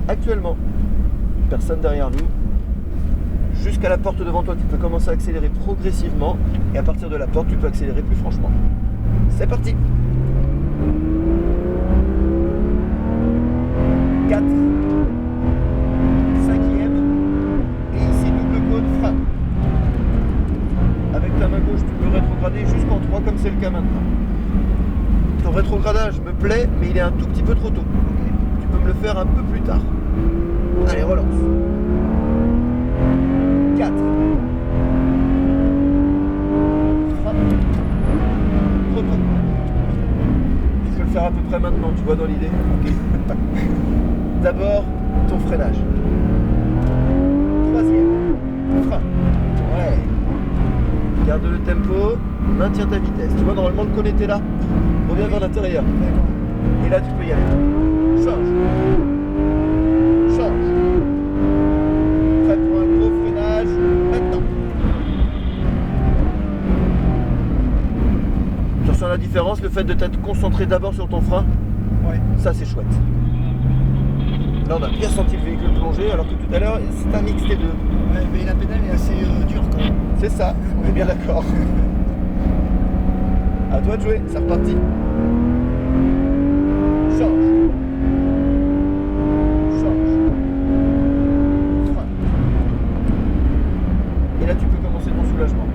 actuellement, personne derrière nous. Jusqu'à la porte devant toi, tu peux commencer à accélérer progressivement. Et à partir de la porte, tu peux accélérer plus franchement. C'est parti. 4. 5e. Et ici, double cône, frein. Avec ta main gauche, tu peux rétrograder jusqu'en 3 comme c'est le cas maintenant. Ton rétrogradage me plaît, mais il est un tout petit peu trop tôt. Tu peux me le faire un peu plus tard. Allez, relance. 4. Frappe. Repos. Tu peux le faire à peu près maintenant, tu vois dans l'idée. Ok. D'abord, ton freinage. 3e. Frein. Ouais. Garde le tempo, maintiens ta vitesse. Tu vois, normalement le cône était là. Reviens vers l'intérieur. Et là, tu peux y aller. Change. Change. Prêt pour un gros freinage. Maintenant. Tu ressens la différence, le fait de t'être concentré d'abord sur ton frein? Ouais. Ça, c'est chouette. Là, on a bien senti le véhicule plonger, alors que tout à l'heure, c'est un mix des deux. Ouais, mais la pédale est assez dure quand même. C'est ça, on est bien d'accord. À toi de jouer, c'est reparti. Change. Change. Frein. Et là, tu peux commencer ton soulagement.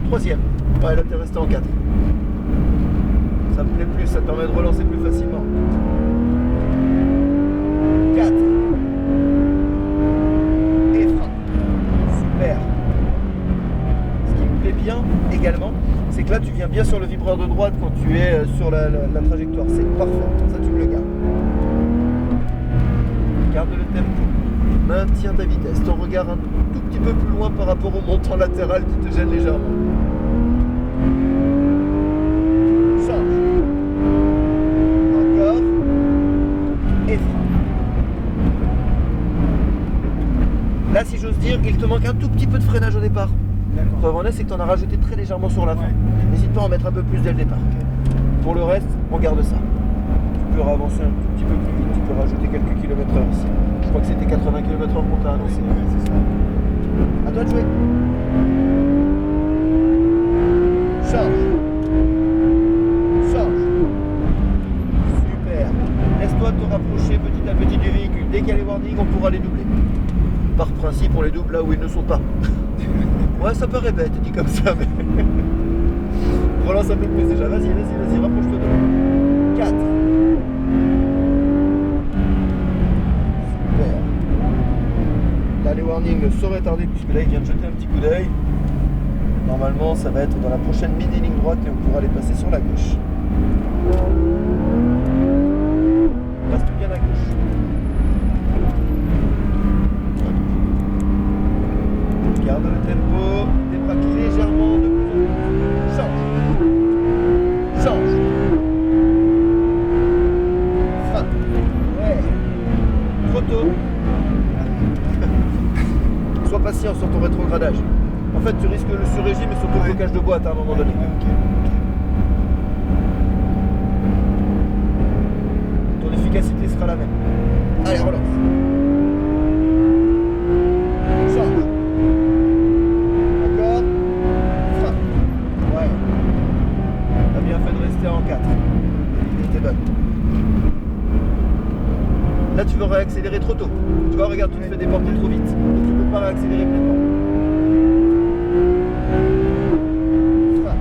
3e. Ouais, là, t'es resté en 4. Ça me plaît plus, ça te permet de relancer plus facilement. 4. Et frein. Super. Ce qui me plaît bien également, c'est que là tu viens bien sur le vibreur de droite quand tu es sur la trajectoire. C'est parfait. Ça tu me le gardes. Garde le tempo. Maintiens ta vitesse. Ton regard un tout petit peu plus loin par rapport au montant latéral qui te gêne légèrement. Change. Encore. Et frein. Là, si j'ose dire, il te manque un tout petit peu de freinage au départ. Preuve en est, c'est que tu en as rajouté très légèrement sur la fin. Ouais. N'hésite pas à en mettre un peu plus dès le départ. Pour le reste, on garde ça. Tu peux avancer un tout petit peu plus vite, tu peux rajouter quelques kilomètres heure ici. Je crois que c'était 80 km/h qu'on t'a annoncé. Ouais, c'est ça. À toi de jouer. Change. Change. Super. Laisse-toi te rapprocher petit à petit du véhicule. Dès qu'il y a les warnings, on pourra les doubler. Par principe, on les double là où ils ne sont pas. Ouais, ça paraît bête, dit comme ça, mais... Relance un peu plus déjà. Vas-y, rapproche-toi de moi. 4. Super. Là, les warnings ne sauraient tarder, puisque là, il vient de jeter un petit coup d'œil. Normalement, ça va être dans la prochaine mini-ligne droite et on pourra les passer sur la gauche. Reste bien à gauche. Garde le tempo, débraque légèrement de plus en plus. Change. Change. Frein. Ouais. Trop tôt. Sois patient sur ton rétrogradage. En fait, tu risques le sur-régime et surtout le blocage de boîte à un moment donné. Ok. Ton efficacité sera la même. Allez, relance. Change. Encore. Frein. Ouais. T'as bien fait de rester en 4. C'était bonne. Là, tu veux réaccélérer trop tôt. Tu vois, regarde, tu te fais déporter trop vite. Donc, tu peux pas réaccélérer pleinement. Frein.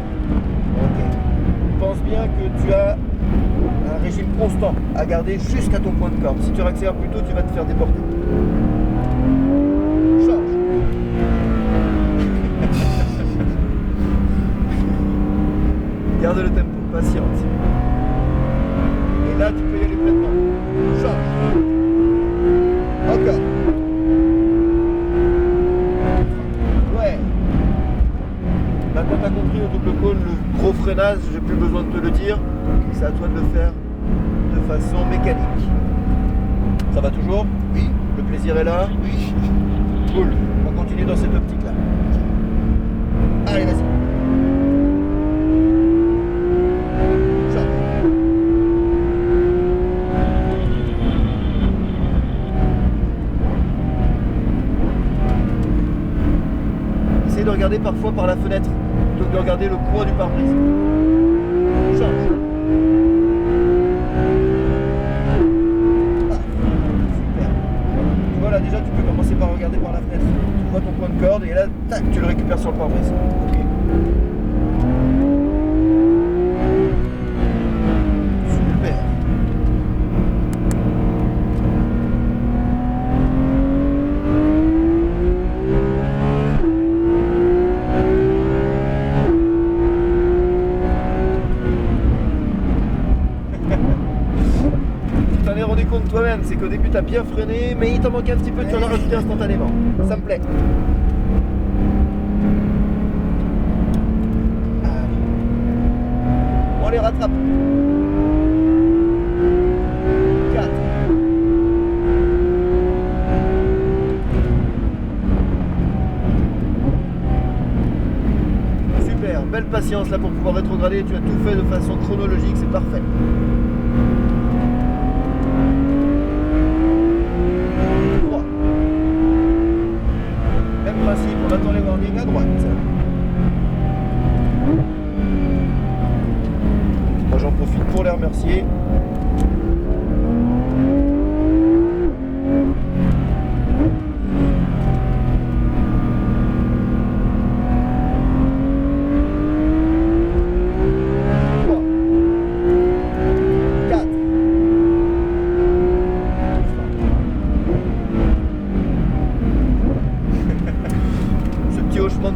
Ok. Pense bien que tu as un régime constant à garder jusqu'à ton point de corde. Si tu réaccélères plus tôt, tu vas te faire déporter. Change. Garde le tempo, patiente. Et là, tu peux y aller pleinement. Change. Encore. Ouais. Maintenant, tu as compris au double cône, le gros freinage, j'ai plus besoin de te le dire. C'est à toi de le faire de façon mécanique. Ça va toujours? Oui. Le plaisir est là? Oui. Cool. On continue dans cette optique-là. Allez, vas-y. Change. de regarder parfois par la fenêtre, plutôt que de regarder le coin du pare-brise. Change. Ah, super. Tu vois là déjà tu peux commencer par regarder par la fenêtre. Tu vois ton point de corde et là, tac, tu le récupères sur le pare-brise. Ok. Super. Tu t'en es rendu compte toi-même, c'est qu'au début t'as bien freiné, mais il t'en manquait un petit peu, tu en as rajouté instantanément. Ça me plaît. Allez. On les rattrape. 4. Super, belle patience là pour pouvoir rétrograder, tu as tout fait de façon chronologique, c'est parfait. 3. Même principe, on attend les warnings à droite. Moi j'en profite pour les remercier.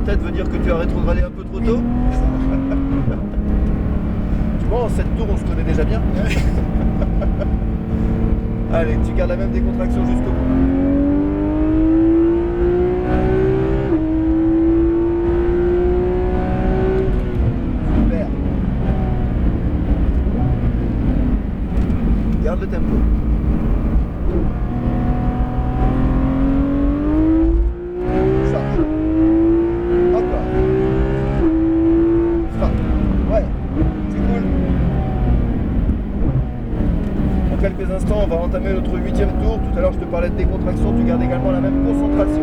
Tête veut dire que tu as rétrogradé un peu trop tôt. Tu vois, en cette tour on se connaît déjà bien. Allez, tu gardes la même décontraction jusqu'au bout. Super. Garde le tempo. Quelques instants, on va entamer notre 8e tour. Tout à l'heure, je te parlais de décontraction. Tu gardes également la même concentration.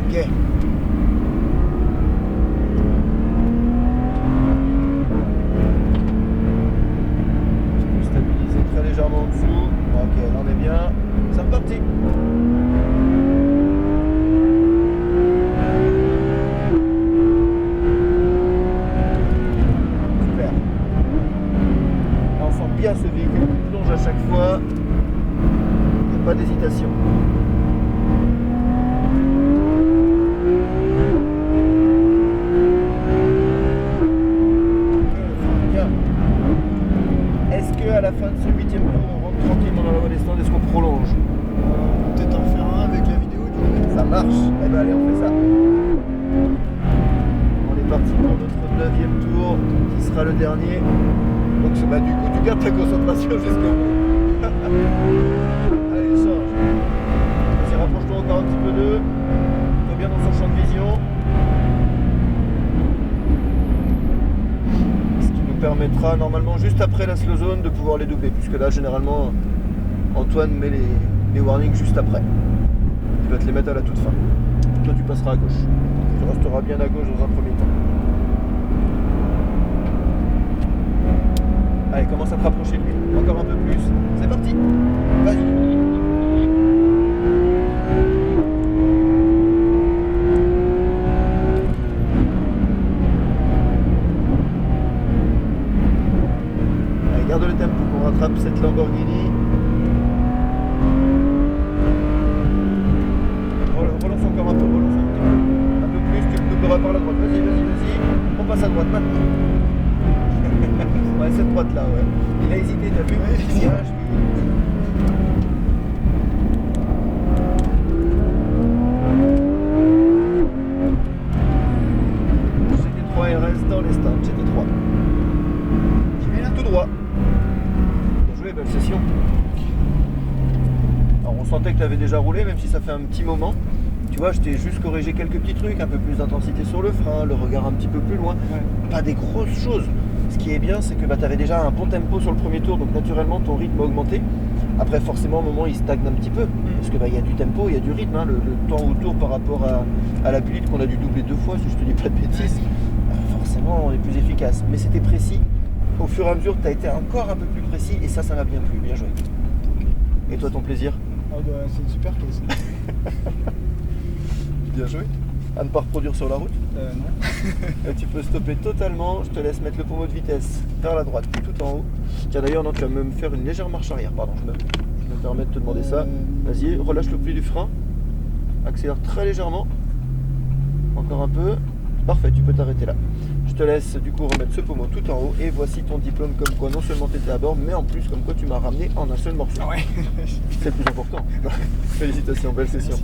Ok. Légèrement en dessous. Ok, là on est bien. C'est reparti. Super. Là on sent bien ce véhicule qui plonge à chaque fois. Il n'y a pas d'hésitation. À la fin de ce 8e tour, on rentre tranquillement dans la voie des stands. Est-ce qu'on prolonge? Peut-être en faire un avec la vidéo du coup. Ça marche. Eh ben allez, on fait ça. On est parti pour notre 9e tour, qui sera le dernier. Donc bah, du coup, tu gardes ta concentration jusqu'au bout. Allez, change. Vas-y, rapproche-toi encore un petit peu d'eux. Toi bien dans son champ de vision. Permettra normalement juste après la slow zone de pouvoir les doubler, puisque là généralement Antoine met les warnings juste après. Il va te les mettre à la toute fin. Toi tu passeras à gauche. Tu resteras bien à gauche dans un premier temps. Allez, commence à te rapprocher de lui. Encore un peu plus. C'est parti. Vas-y. Garde le tempo qu'on rattrape cette Lamborghini. Relance encore un peu, relance un petit peu. Un peu plus, tu me doubleras par la droite. Vas-y, vas-y, vas-y. On passe à droite maintenant. Ouais, cette droite là, ouais. Il a hésité, t'as vu? Ouais, GT3 et reste dans les stands, GT3. Tout droit. Belle session. Alors on sentait que tu avais déjà roulé, même si ça fait un petit moment. Tu vois, je t'ai juste corrigé quelques petits trucs, un peu plus d'intensité sur le frein, le regard un petit peu plus loin. Ouais. Pas des grosses choses. Ce qui est bien, c'est que tu avais déjà un bon tempo sur le premier tour, donc naturellement ton rythme a augmenté. Après, forcément, au moment, il stagne un petit peu, parce que y a du tempo, il y a du rythme. Hein. Le temps au tour par rapport à la bulite qu'on a dû doubler 2 fois, si je te dis pas de bêtises, forcément, on est plus efficace. Mais c'était précis. Au fur et à mesure, tu as été encore un peu plus précis, et ça m'a bien plu. Bien joué. Et toi, ton plaisir? Ah bah, c'est une super caisse. Bien joué. À ne pas reproduire sur la route. Non. Et tu peux stopper totalement. Je te laisse mettre le pommeau de vitesse vers la droite, tout en haut. Tiens, d'ailleurs, non, tu vas me faire une légère marche arrière. Pardon, je me permets de te demander ça. Vas-y, relâche le pli du frein. Accélère très légèrement. Encore un peu. Parfait, tu peux t'arrêter là. Je te laisse du coup remettre ce pommeau tout en haut. Et voici ton diplôme comme quoi non seulement tu étais à bord, mais en plus comme quoi tu m'as ramené en un seul morceau. Ah ouais. C'est le plus important. Félicitations, belle session. Merci.